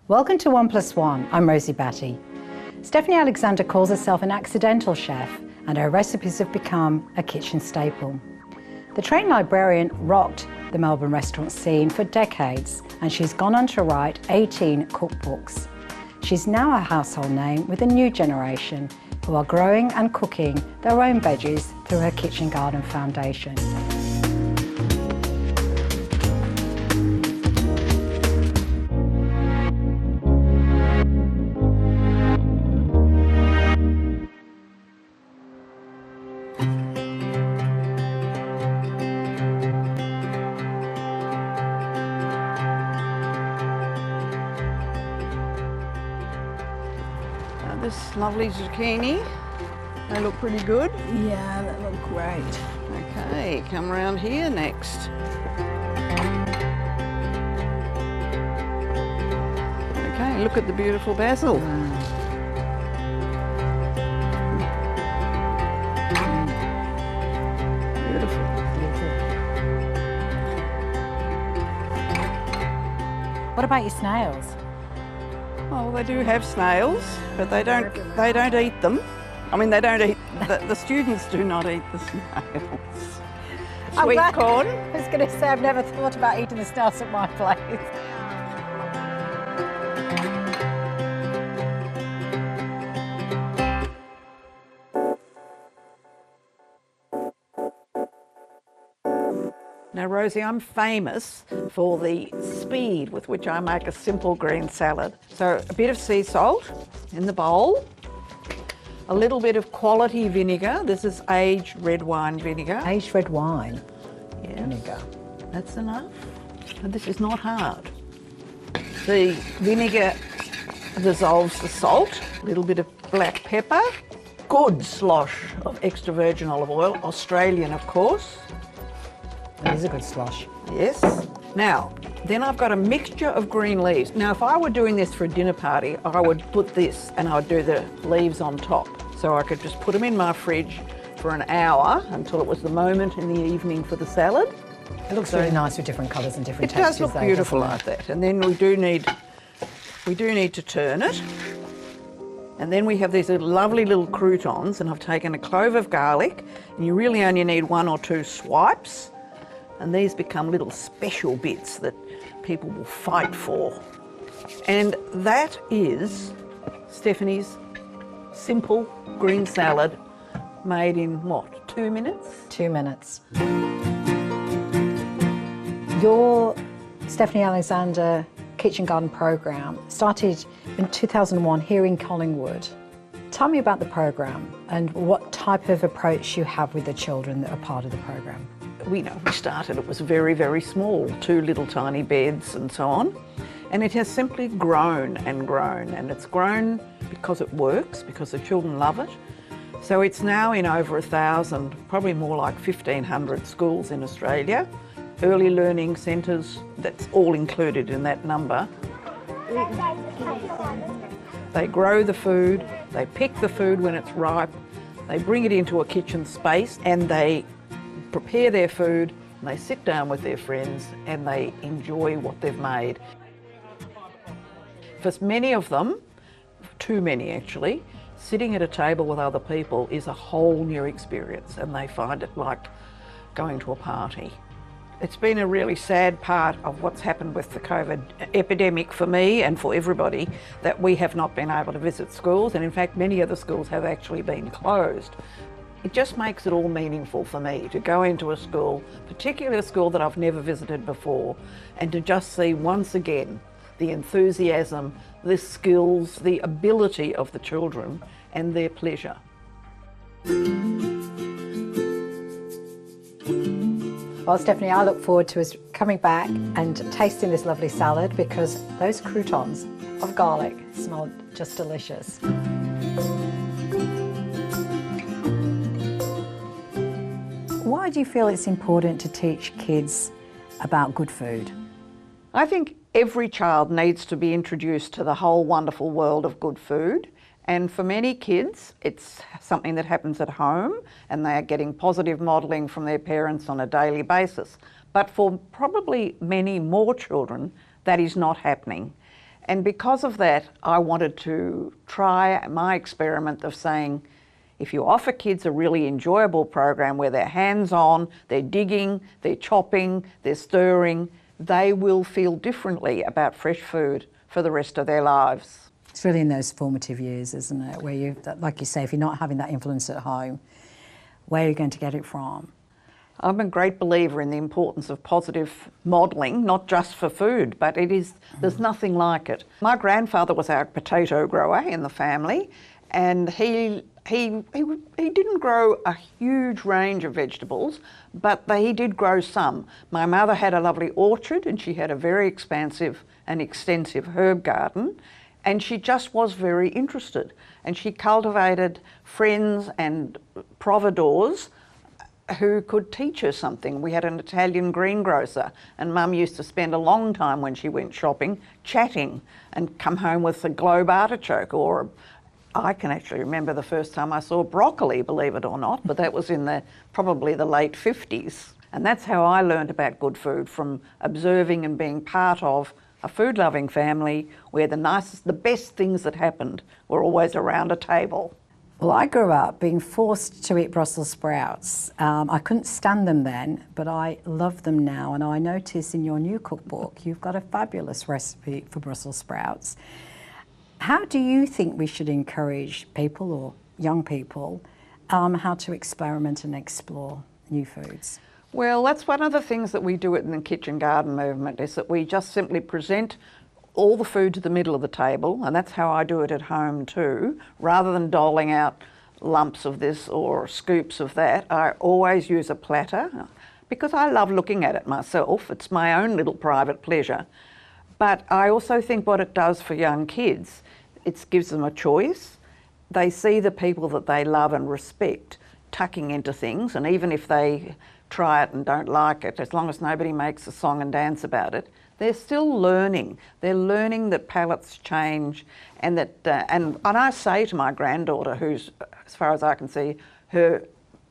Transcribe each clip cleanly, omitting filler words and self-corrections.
Welcome to 1+1. I'm Rosie Batty. Stephanie Alexander calls herself an accidental chef, and her recipes have become a kitchen staple. The trained librarian rocked the Melbourne restaurant scene for decades, and she's gone on to write 18 cookbooks. She's now a household name with a new generation who are growing and cooking their own veggies through her Kitchen Garden Foundation. This lovely zucchini, they look pretty good. Yeah, that look great. Okay, come around here next. Okay, look at the beautiful basil. Beautiful. What about your snails? Oh, they do have snails, but they don't eat them. I mean, they don't eat, the students do not eat the snails. Sweet corn. I was going to say, I've never thought about eating the snails at my place. Now, Rosie, I'm famous for the speed with which I make a simple green salad. So a bit of sea salt in the bowl, a little bit of quality vinegar. This is aged red wine vinegar. Aged red wine vinegar. That's enough. And this is not hard. The vinegar dissolves the salt, a little bit of black pepper, good slosh of extra virgin olive oil, Australian of course. It is a good slosh. Yes. Now, then I've got a mixture of green leaves. Now, if I were doing this for a dinner party, I would put this and I would do the leaves on top. So I could just put them in my fridge for an hour until it was the moment in the evening for the salad. It looks really nice with different colours and different textures. textures. It does look beautiful like that. And then we do need to turn it. And then we have these lovely little croutons, and I've taken a clove of garlic, and you really only need 1 or 2 swipes. And these become little special bits that people will fight for. And that is Stephanie's simple green salad made in what, 2 minutes? 2 minutes. Your Stephanie Alexander Kitchen Garden program started in 2001 here in Collingwood. Tell me about the program and what type of approach you have with the children that are part of the program. We started, it was very, very small, 2 little tiny beds and so on. And it has simply grown and grown, and it's grown because it works, because the children love it. So it's now in over 1,000, probably more like 1,500 schools in Australia. Early learning centres, that's all included in that number. They grow the food, they pick the food when it's ripe, they bring it into a kitchen space, and they prepare their food, and they sit down with their friends and they enjoy what they've made. For many of them, too many actually, sitting at a table with other people is a whole new experience, and they find it like going to a party. It's been a really sad part of what's happened with the COVID epidemic for me and for everybody, that we have not been able to visit schools, and in fact many of the schools have actually been closed. It just makes it all meaningful for me to go into a school, particularly a school that I've never visited before, and to just see once again the enthusiasm, the skills, the ability of the children and their pleasure. Well, Stephanie, I look forward to us coming back and tasting this lovely salad, because those croutons of garlic smell just delicious. Why do you feel it's important to teach kids about good food? I think every child needs to be introduced to the whole wonderful world of good food. And for many kids, it's something that happens at home, and they are getting positive modelling from their parents on a daily basis. But for probably many more children, that is not happening. And because of that, I wanted to try my experiment of saying, if you offer kids a really enjoyable program where they're hands-on, they're digging, they're chopping, they're stirring, they will feel differently about fresh food for the rest of their lives. It's really in those formative years, isn't it, where you, like you say, if you're not having that influence at home, where are you going to get it from? I'm a great believer in the importance of positive modelling, not just for food, but there's nothing like it. My grandfather was our potato grower in the family, and he didn't grow a huge range of vegetables, but he did grow some. My mother had a lovely orchard, and she had a very expansive and extensive herb garden, and she just was very interested. And she cultivated friends and providors who could teach her something. We had an Italian greengrocer, and Mum used to spend a long time when she went shopping chatting and come home with a globe artichoke, or I can actually remember the first time I saw broccoli, believe it or not, but that was in probably the late 50s. And that's how I learned about good food, from observing and being part of a food-loving family where the best things that happened were always around a table. Well, I grew up being forced to eat Brussels sprouts. I couldn't stand them then, but I love them now. And I notice in your new cookbook, you've got a fabulous recipe for Brussels sprouts. How do you think we should encourage people, or young people, how to experiment and explore new foods? Well, that's one of the things that we do in the kitchen garden movement, is that we just simply present all the food to the middle of the table, and that's how I do it at home too. Rather than doling out lumps of this or scoops of that, I always use a platter because I love looking at it myself. It's my own little private pleasure. But I also think what it does for young kids, it gives them a choice. They see the people that they love and respect tucking into things, and even if they try it and don't like it, as long as nobody makes a song and dance about it, they're still learning. They're learning that palates change, and that and I say to my granddaughter, who's, as far as I can see, her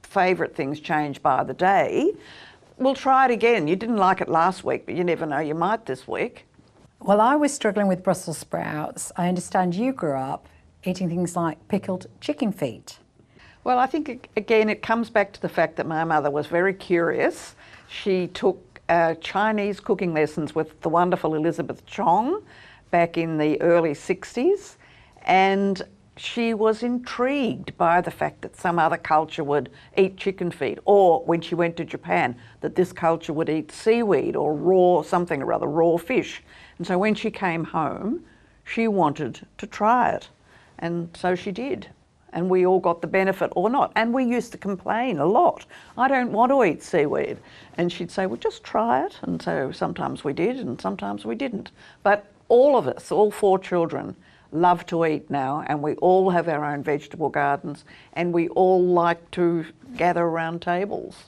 favourite things change by the day, we'll try it again. You didn't like it last week, but you never know, you might this week. Well, I was struggling with Brussels sprouts. I understand you grew up eating things like pickled chicken feet. Well, I think, again, it comes back to the fact that my mother was very curious. She took Chinese cooking lessons with the wonderful Elizabeth Chong back in the early 60s, and she was intrigued by the fact that some other culture would eat chicken feet, or when she went to Japan, that this culture would eat seaweed or raw something or other, raw fish. And so when she came home, she wanted to try it, and so she did. And we all got the benefit or not. And we used to complain a lot. I don't want to eat seaweed. And she'd say, well, just try it. And so sometimes we did and sometimes we didn't. But all of us, all 4 children, love to eat now, and we all have our own vegetable gardens, and we all like to gather around tables.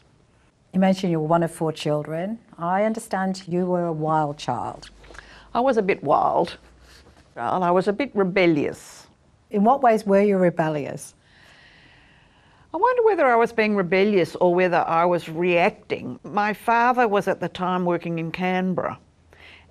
You mentioned you were one of 4 children. I understand you were a wild child. I was a bit wild. I was a bit rebellious. In what ways were you rebellious? I wonder whether I was being rebellious or whether I was reacting. My father was at the time working in Canberra,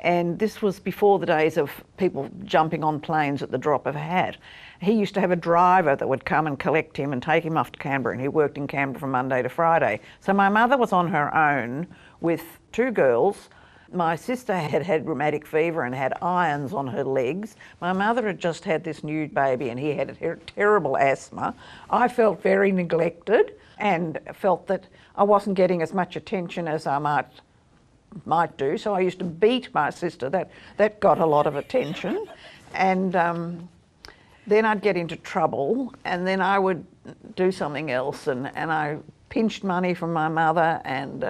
and this was before the days of people jumping on planes at the drop of a hat. He used to have a driver that would come and collect him and take him off to Canberra, and he worked in Canberra from Monday to Friday. So my mother was on her own with 2 girls. My sister had had rheumatic fever and had irons on her legs. My mother had just had this new baby, and he had a terrible asthma. I felt very neglected and felt that I wasn't getting as much attention as I might do. So I used to beat my sister. That got a lot of attention. And then I'd get into trouble, and then I would do something else. And I pinched money from my mother and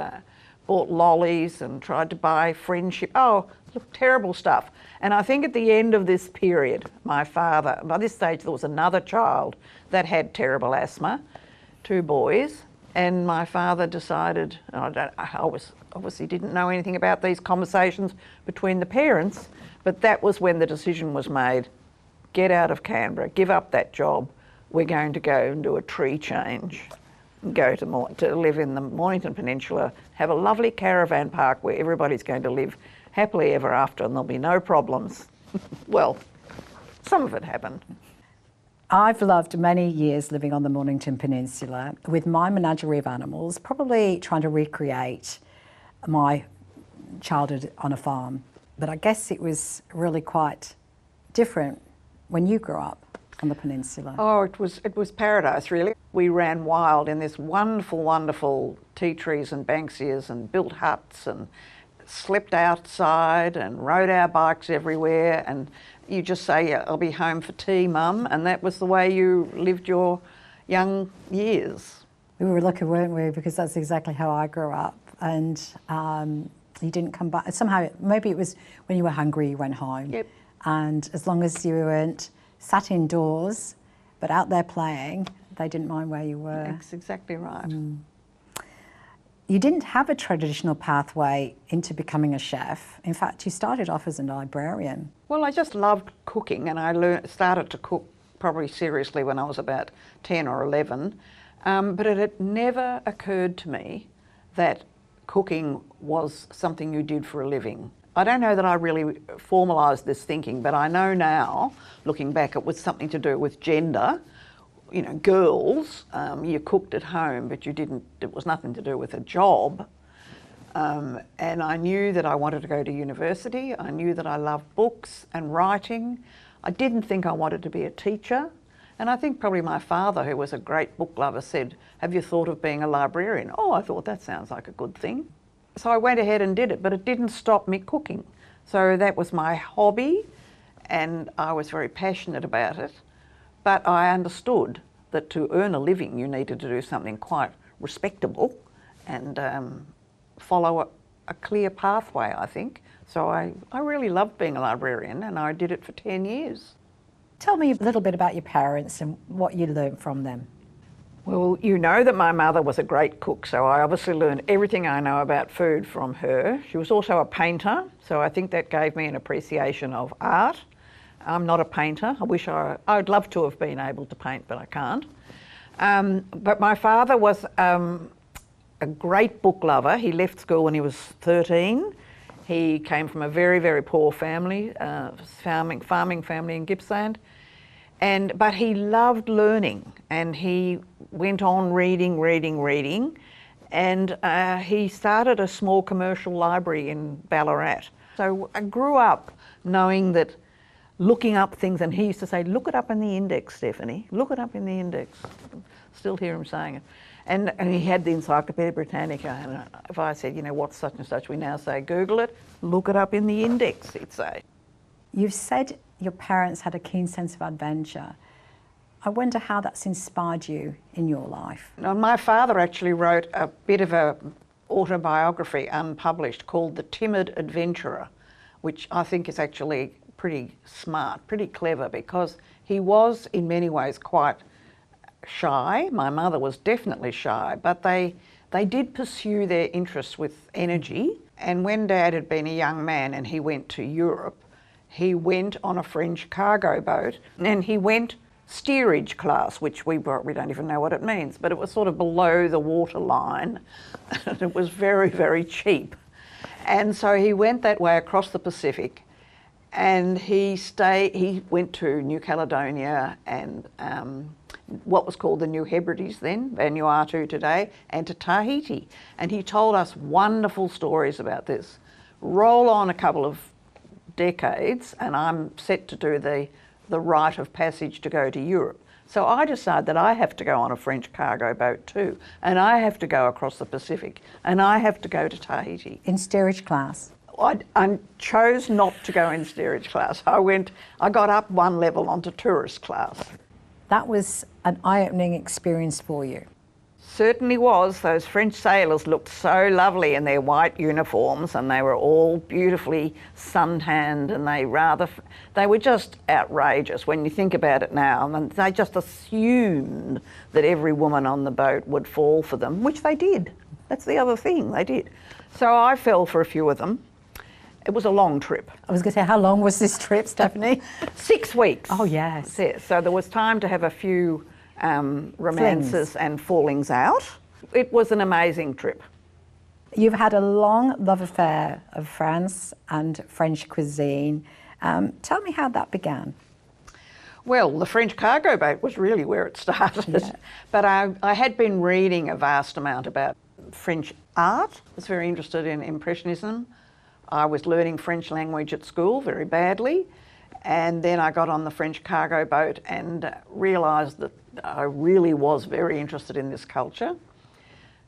bought lollies and tried to buy friendship. Oh, look, terrible stuff. And I think at the end of this period, my father, by this stage there was another child that had terrible asthma, 2 boys, and my father decided, I obviously didn't know anything about these conversations between the parents, but that was when the decision was made, get out of Canberra, give up that job, we're going to go and do a tree change. Go to live in the Mornington Peninsula, have a lovely caravan park where everybody's going to live happily ever after and there'll be no problems. Well, some of it happened. I've loved many years living on the Mornington Peninsula with my menagerie of animals, probably trying to recreate my childhood on a farm. But I guess it was really quite different when you grew up on the peninsula. Oh, it was paradise, really. We ran wild in this wonderful, wonderful tea trees and banksias and built huts and slept outside and rode our bikes everywhere, and you just say, "Yeah, I'll be home for tea, Mum," and that was the way you lived your young years. We were lucky, weren't we? Because that's exactly how I grew up. And you didn't come back. Somehow, maybe it was when you were hungry, you went home. Yep. And as long as you weren't sat indoors, but out there playing, they didn't mind where you were. That's exactly right. You didn't have a traditional pathway into becoming a chef. In fact, you started off as a librarian. Well, I just loved cooking, and I started to cook probably seriously when I was about 10 or 11. But it had never occurred to me that cooking was something you did for a living. I don't know that I really formalised this thinking, but I know now, looking back, it was something to do with gender. You know, girls, you cooked at home, but it was nothing to do with a job. And I knew that I wanted to go to university. I knew that I loved books and writing. I didn't think I wanted to be a teacher. And I think probably my father, who was a great book lover, said, "Have you thought of being a librarian?" Oh, I thought that sounds like a good thing. So I went ahead and did it, but it didn't stop me cooking. So that was my hobby, and I was very passionate about it. But I understood that to earn a living, you needed to do something quite respectable and follow a clear pathway, I think. So I really loved being a librarian, and I did it for 10 years. Tell me a little bit about your parents and what you learned from them. Well, you know that my mother was a great cook, so I obviously learned everything I know about food from her. She was also a painter, so I think that gave me an appreciation of art. I'm not a painter. I'd love to have been able to paint, but I can't. But my father was a great book lover. He left school when he was 13. He came from a very, very poor family, farming family in Gippsland. But he loved learning, and he went on reading, and he started a small commercial library in Ballarat. So I grew up knowing that, looking up things, and he used to say, "Look it up in the index, Stephanie, look it up in the index." Still hear him saying it. And he had the Encyclopedia Britannica, and if I said, "What's such and such?" we now say, "Google it, look it up in the index," he'd say. You've said your parents had a keen sense of adventure. I wonder how that's inspired you in your life. Now, my father actually wrote a bit of an autobiography, unpublished, called The Timid Adventurer, which I think is actually pretty smart, pretty clever, because he was in many ways quite shy. My mother was definitely shy, but they did pursue their interests with energy. And when Dad had been a young man and he went to Europe, he went on a French cargo boat, and he went steerage class, which we don't even know what it means, but it was sort of below the water line. It was very, very cheap. And so he went that way across the Pacific, and he went to New Caledonia and what was called the New Hebrides then, Vanuatu today, and to Tahiti. And he told us wonderful stories about this. Roll on a couple of decades, and I'm set to do the rite of passage to go to Europe. So I decided that I have to go on a French cargo boat too, and I have to go across the Pacific, and I have to go to Tahiti. In steerage class? I chose not to go in steerage class. I got up one level onto tourist class. That was an eye-opening experience for you. Certainly was. Those French sailors looked so lovely in their white uniforms, and they were all beautifully suntanned, and they were just outrageous when you think about it now. And they just assumed that every woman on the boat would fall for them, which they did. That's the other thing, they did. So I fell for a few of them. It was a long trip. I was going to say, how long was this trip, Stephanie? 6 weeks. Oh, yes. So there was time to have a few romances and fallings out. It was an amazing trip. You've had a long love affair of France and French cuisine, Tell me how that began. Well, the French cargo boat was really where it started. Yeah. But I had been reading a vast amount about French art. I was very interested in Impressionism. I was learning French language at school very badly. And then I got on the French cargo boat and realised that I really was very interested in this culture.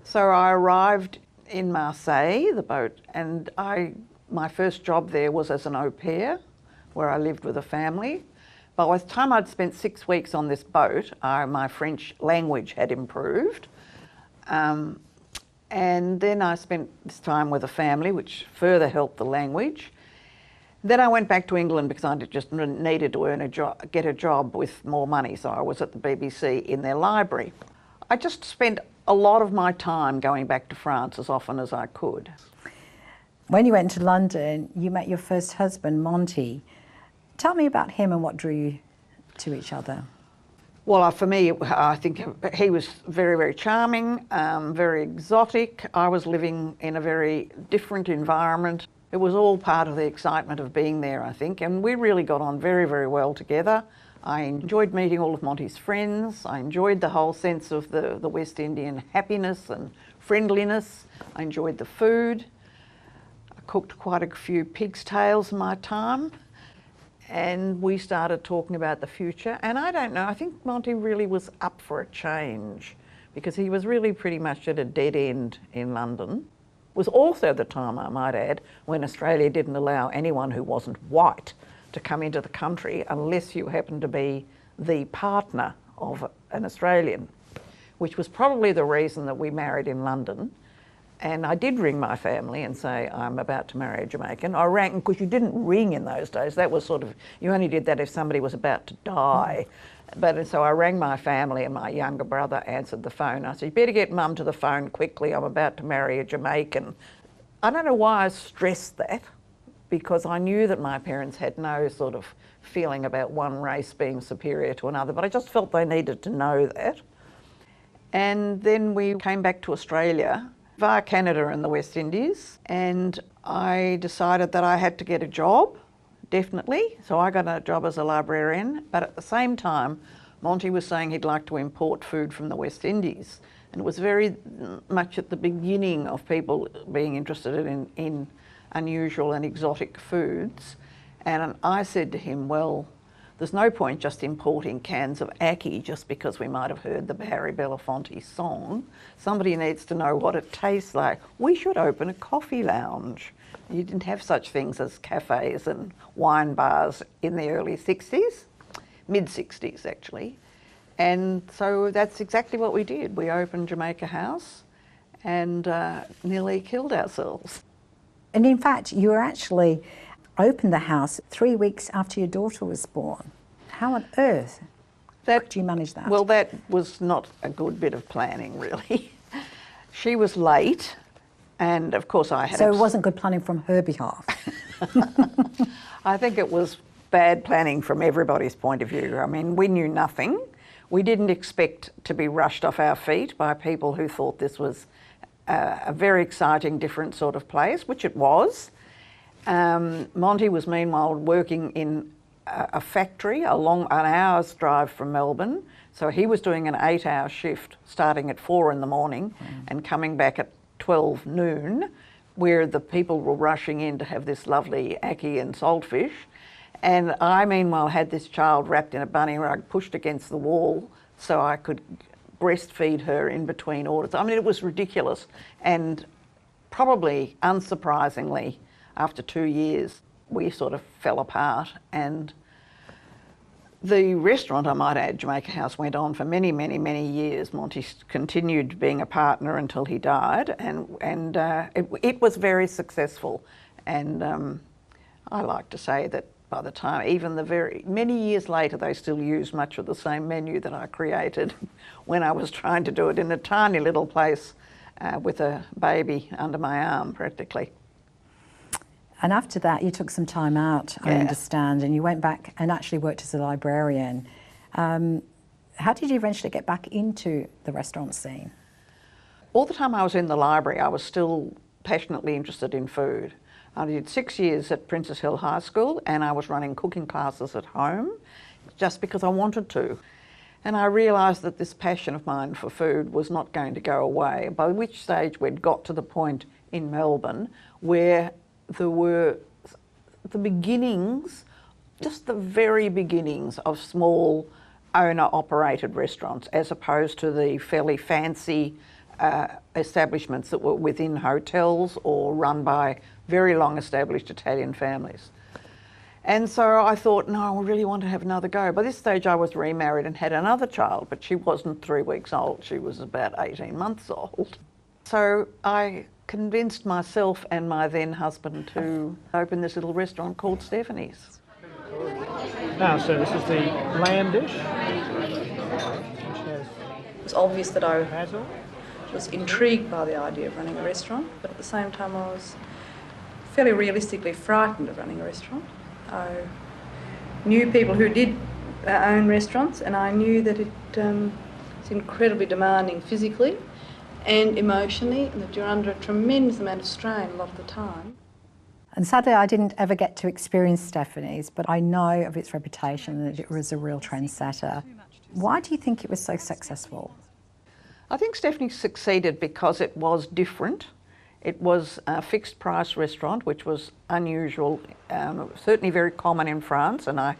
So I arrived in Marseille, the boat, and my first job there was as an au pair, where I lived with a family. By the time I'd spent 6 weeks on this boat, my French language had improved. And then I spent this time with a family, which further helped the language. Then I went back to England because I just needed to get a job with more money. So I was at the BBC in their library. I just spent a lot of my time going back to France as often as I could. When you went to London, you met your first husband, Monty. Tell me about him and what drew you to each other. Well, for me, I think he was very, very charming, very exotic. I was living in a very different environment. It was all part of the excitement of being there, I think, and we really got on very, very well together. I enjoyed meeting all of Monty's friends. I enjoyed the whole sense of the West Indian happiness and friendliness. I enjoyed the food. I cooked quite a few pig's tails in my time. And we started talking about the future. And I don't know, I think Monty really was up for a change because he was really pretty much at a dead end in London. It was also the time, I might add, when Australia didn't allow anyone who wasn't white to come into the country unless you happened to be the partner of an Australian, which was probably the reason that we married in London. And I did ring my family and say, I'm about to marry a Jamaican. I rang, because you didn't ring in those days. That was sort of, you only did that if somebody was about to die. But so I rang my family and my younger brother answered the phone. I said, you better get Mum to the phone quickly. I'm about to marry a Jamaican. I don't know why I stressed that, because I knew that my parents had no sort of feeling about one race being superior to another, but I just felt they needed to know that. And then we came back to Australia via Canada and the West Indies, and I decided that I had to get a job, definitely. So I got a job as a librarian, but at the same time, Monty was saying he'd like to import food from the West Indies. And it was very much at the beginning of people being interested in unusual and exotic foods. And I said to him, well, there's no point just importing cans of ackee just because we might have heard the Barry Belafonte song. Somebody needs to know what it tastes like. We should open a coffee lounge. You didn't have such things as cafes and wine bars in the early 60s, mid-60s actually. And so that's exactly what we did. We opened Jamaica House and nearly killed ourselves. And in fact, you were actually opened the house 3 weeks after your daughter was born. How on earth did you manage that? Well, that was not a good bit of planning, really. She was late, and of course I had... So it wasn't good planning from her behalf? I think it was bad planning from everybody's point of view. I mean, we knew nothing. We didn't expect to be rushed off our feet by people who thought this was a very exciting, different sort of place, which it was. Monty was meanwhile working in a factory an hour's drive from Melbourne. So he was doing an 8-hour shift starting at 4 in the morning and coming back at 12 noon, where the people were rushing in to have this lovely ackee and saltfish. And I meanwhile had this child wrapped in a bunny rug pushed against the wall so I could breastfeed her in between orders. I mean, it was ridiculous. And probably unsurprisingly, after 2 years, we sort of fell apart, and the restaurant, I might add, Jamaica House, went on for many, many, many years. Monty continued being a partner until he died, and it was very successful. And I like to say that by the time, even many years later, they still use much of the same menu that I created when I was trying to do it in a tiny little place with a baby under my arm, practically. And after that, you took some time out, I understand, and you went back and actually worked as a librarian. How did you eventually get back into the restaurant scene? All the time I was in the library, I was still passionately interested in food. I did 6 years at Princess Hill High School, and I was running cooking classes at home just because I wanted to. And I realised that this passion of mine for food was not going to go away, by which stage we'd got to the point in Melbourne where there were the beginnings, just the very beginnings of small owner-operated restaurants, as opposed to the fairly fancy establishments that were within hotels or run by very long-established Italian families. And so I thought, no, I really want to have another go. By this stage I was remarried and had another child, but she wasn't 3 weeks old, she was about 18 months old. So I convinced myself and my then husband to open this little restaurant called Stephanie's. Now, so this is the lamb dish, which has It was obvious that I basil. was intrigued by the idea of running a restaurant, but at the same time I was fairly realistically frightened of running a restaurant. I knew people who did own restaurants, and I knew that it's incredibly demanding physically and emotionally, and that you're under a tremendous amount of strain a lot of the time. And sadly, I didn't ever get to experience Stephanie's, but I know of its reputation that it was a real trendsetter. Why do you think it was so successful? I think Stephanie's succeeded because it was different. It was a fixed price restaurant, which was unusual, certainly very common in France, and I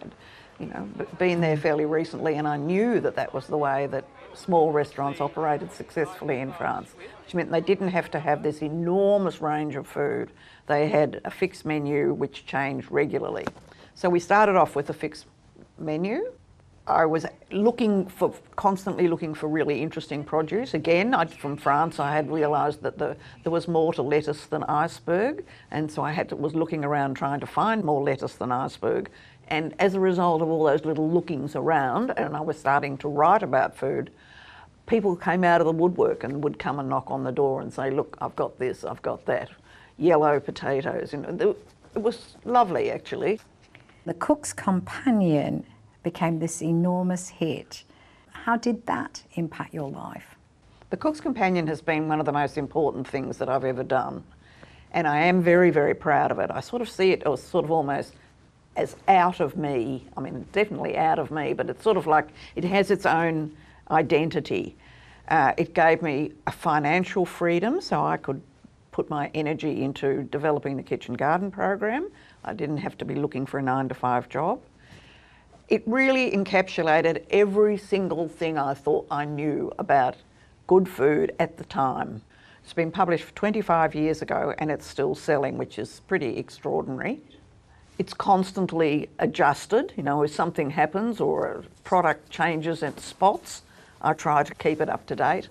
had been there fairly recently, and I knew that that was the way that small restaurants operated successfully in France, which meant they didn't have to have this enormous range of food. They had a fixed menu which changed regularly. So we started off with a fixed menu. I was constantly looking for really interesting produce. Again, from France, I had realised that there was more to lettuce than iceberg, and so I was looking around trying to find more lettuce than iceberg. And as a result of all those little lookings around, and I was starting to write about food, people came out of the woodwork and would come and knock on the door and say, look, I've got this, I've got that. Yellow potatoes, it was lovely actually. The Cook's Companion became this enormous hit. How did that impact your life? The Cook's Companion has been one of the most important things that I've ever done, and I am very, very proud of it. I sort of see it as sort of almost as out of me. I mean, definitely out of me, but it's sort of like it has its own identity. It gave me a financial freedom, so I could put my energy into developing the kitchen garden program. I didn't have to be looking for a 9-to-5 job. It really encapsulated every single thing I thought I knew about good food at the time. It's been published 25 years ago and it's still selling, which is pretty extraordinary. It's constantly adjusted, if something happens or a product changes in spots, I try to keep it up to date.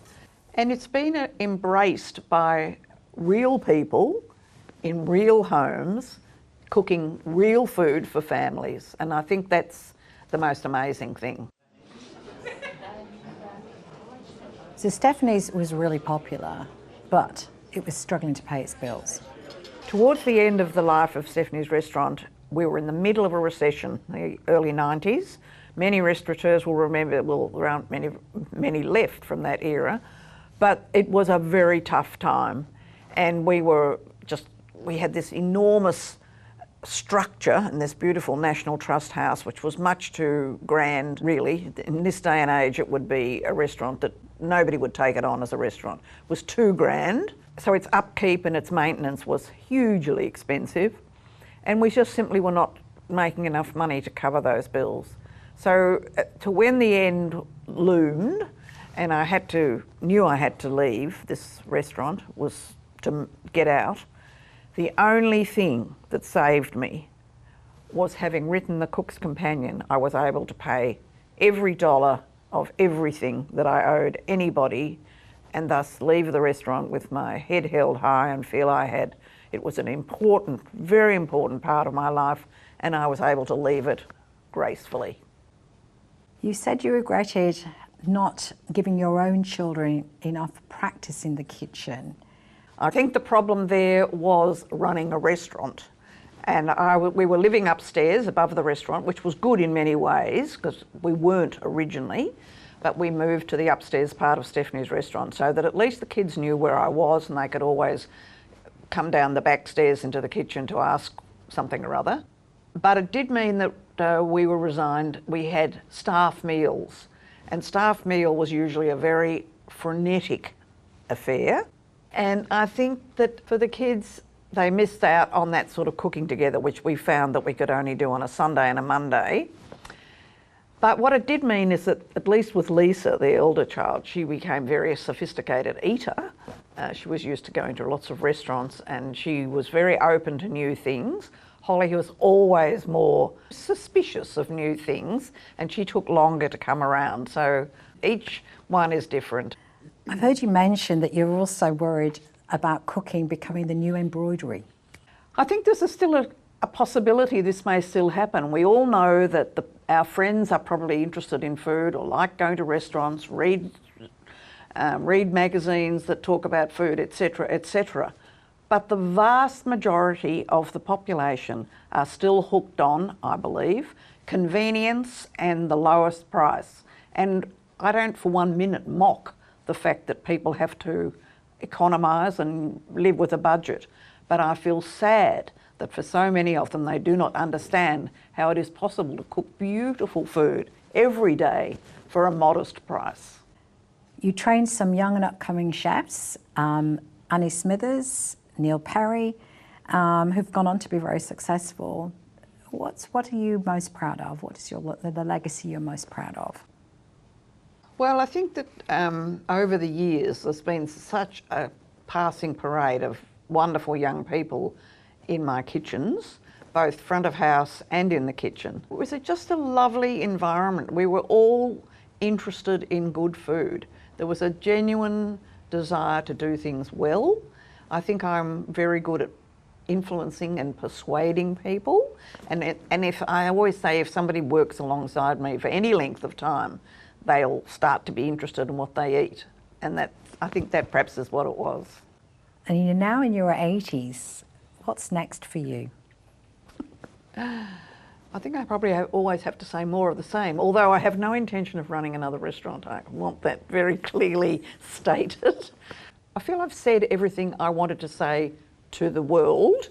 And it's been embraced by real people in real homes, cooking real food for families. And I think that's the most amazing thing. So Stephanie's was really popular, but it was struggling to pay its bills. Towards the end of the life of Stephanie's restaurant, we were in the middle of a recession, the early 90s. Many restaurateurs will remember, around many left from that era, but it was a very tough time. And we had this enormous structure in this beautiful National Trust house, which was much too grand, really. In this day and age, it would be a restaurant that nobody would take it on as a restaurant. It was too grand. So its upkeep and its maintenance was hugely expensive. And we just simply were not making enough money to cover those bills. So to when the end loomed, and knew I had to leave this restaurant, was to get out, the only thing that saved me was having written The Cook's Companion. I was able to pay every dollar of everything that I owed anybody, and thus leave the restaurant with my head held high and feel it was an important, very important part of my life, and I was able to leave it gracefully. You said you regretted not giving your own children enough practice in the kitchen. I think the problem there was running a restaurant. And we were living upstairs above the restaurant, which was good in many ways, because we weren't originally, but we moved to the upstairs part of Stephanie's restaurant so that at least the kids knew where I was and they could always come down the back stairs into the kitchen to ask something or other. But it did mean that we were resigned. We had staff meals, and staff meal was usually a very frenetic affair. And I think that for the kids, they missed out on that sort of cooking together, which we found that we could only do on a Sunday and a Monday. But what it did mean is that, at least with Lisa, the elder child, she became a very sophisticated eater. She was used to going to lots of restaurants, and she was very open to new things. Holly was always more suspicious of new things, and she took longer to come around. So each one is different. I've heard you mention that you're also worried about cooking becoming the new embroidery. I think this is still a possibility this may still happen. We all know that our friends are probably interested in food or like going to restaurants, read magazines that talk about food, etc., etc. But the vast majority of the population are still hooked on, I believe, convenience and the lowest price. And I don't for 1 minute mock the fact that people have to economise and live with a budget. But I feel sad that for so many of them, they do not understand how it is possible to cook beautiful food every day for a modest price. You trained some young and upcoming chefs, Annie Smithers, Neil Perry, who've gone on to be very successful. What are you most proud of? What is the legacy you're most proud of? Well, I think that over the years there's been such a passing parade of wonderful young people in my kitchens, both front of house and in the kitchen. It was just a lovely environment. We were all interested in good food. There was a genuine desire to do things well. I think I'm very good at influencing and persuading people. And if I always say, if somebody works alongside me for any length of time, they'll start to be interested in what they eat. And I think that perhaps is what it was. And you're now in your 80s. What's next for you? I think I probably always have to say more of the same, although I have no intention of running another restaurant. I want that very clearly stated. I feel I've said everything I wanted to say to the world,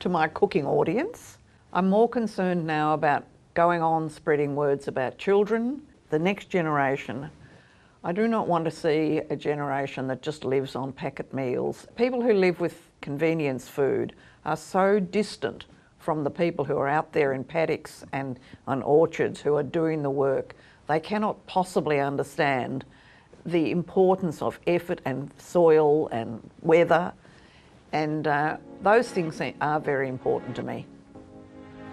to my cooking audience. I'm more concerned now about going on spreading words about children, the next generation. I do not want to see a generation that just lives on packet meals. People who live with convenience food are so distant from the people who are out there in paddocks and on orchards who are doing the work. They cannot possibly understand the importance of effort and soil and weather, and those things are very important to me.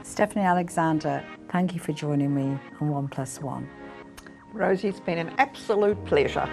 Stephanie Alexander, thank you for joining me on 1+1. Rosie, it's been an absolute pleasure.